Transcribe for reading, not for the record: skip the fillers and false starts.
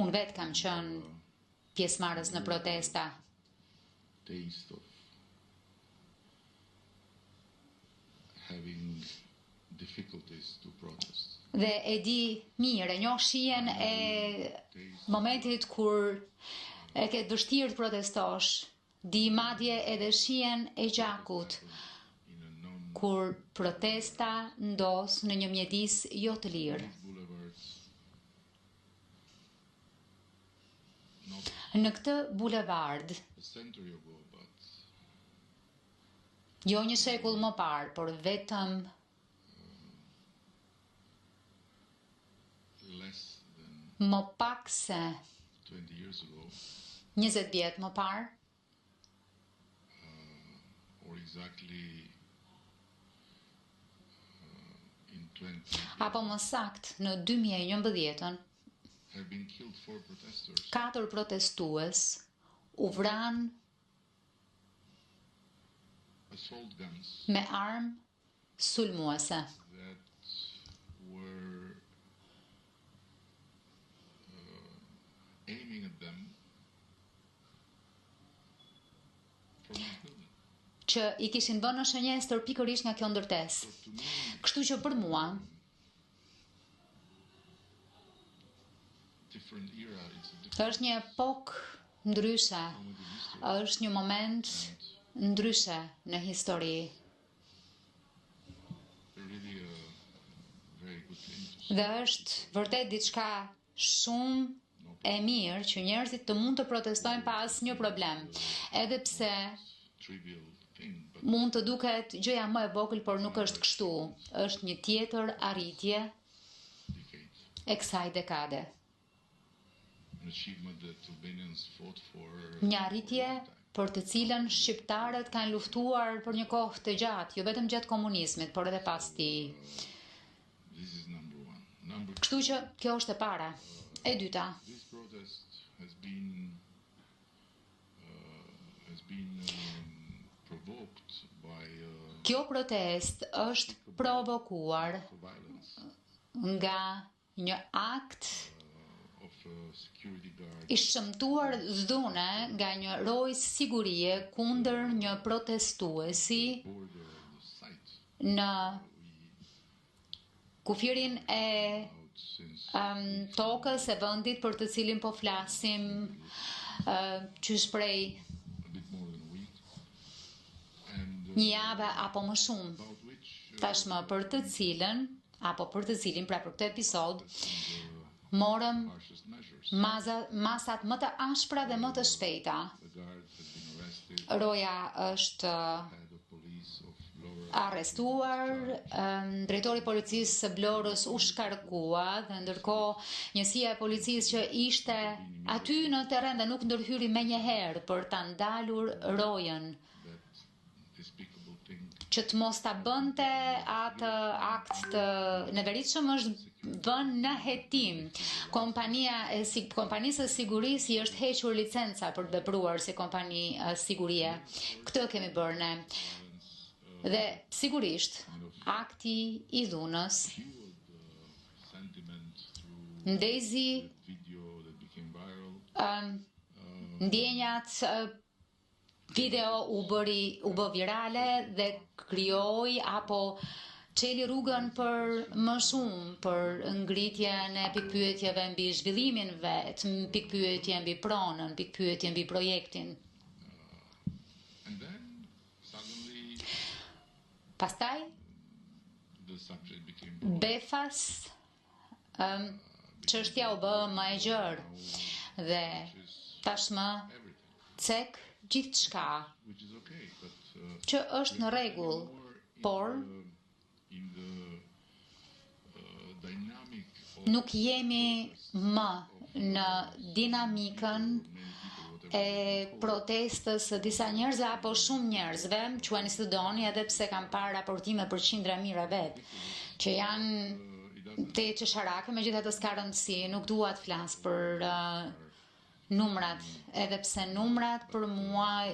Unë vetë kam qenë pjesëmarrës në protesta. Dhe e di mirë, e njoh shihen e momentit kur e ke vështirë të protestosh. Di madje edhe shihen e gjakut, kur protesta ndos në një mjedis jo të lirë. Në këtë bulevard, jo një shekull më parë, por vetëm më pak se 20 vjet më parë, apo më sakt në 2011, 4 protestues u vran me armë sulmuese. Që i kishin vënë në shënjestër pikërisht nga kjo ndërtesë. Kështu që për mua është një epokë ndryshe, është një moment ndryshe në histori. Dhe është vërtet diçka shumë e mirë që njerëzit të mund të protestojnë pa asnjë problem, edhe pse mund të duket gjëja më e vogël, por nuk është kështu. Është një tjetër arritje e kësaj dekade. Një arritje për të cilën shqiptarët kanë luftuar për një kohë të gjatë, jo vetëm gjatë komunizmit, por edhe pas tij. Kështu që kjo është e para. E dyta, kjo protest është provokuar nga një akt i shëmtuar dhune nga një rojës sigurie kundër një protestuesi në kufirin e tokës e vendit për të cilin po flasim qysh prej një javë apo më shumë, tashmë për të cilin, pra për këtë episod, morëm masat më të ashpra dhe më të shpejta. Roja është arrestuar, drejtori i policisë së Vlorës u shkarkua, dhe ndërkohë njësia e policisë që ishte aty në terren dhe nuk ndërhyri menjëherë për ta ndalur rojën, që të mos ta bënte atë akt të neveritshëm, është vënë në hetim. Kompanisë së sigurisë i është hequr licenca për të vepruar si kompani sigurie. Këtë kemi bërë ne. Dhe sigurisht, akti i dhunës ndezi ndjenjat. Video u bë virale dhe krijoi apo çeli rrugën për më shumë, për ngritjen e pikpyetjeve mbi zhvillimin vet, pikpyetje mbi pronën, pikpyetje mbi projektin. Pastaj, befas, çështja u bë më e gjerë dhe tashmë cek gjithçka, që është në rregull, por nuk jemi më në dinamikën e protestës së disa njerëzve apo shumë njerëzve, quajeni së doni, edhe pse kam parë raportime për qindra mijëra vet, që janë te çesharake, megjithatë s'ka rëndësi, nuk dua të flas për numrat, edhe pse numrat për mua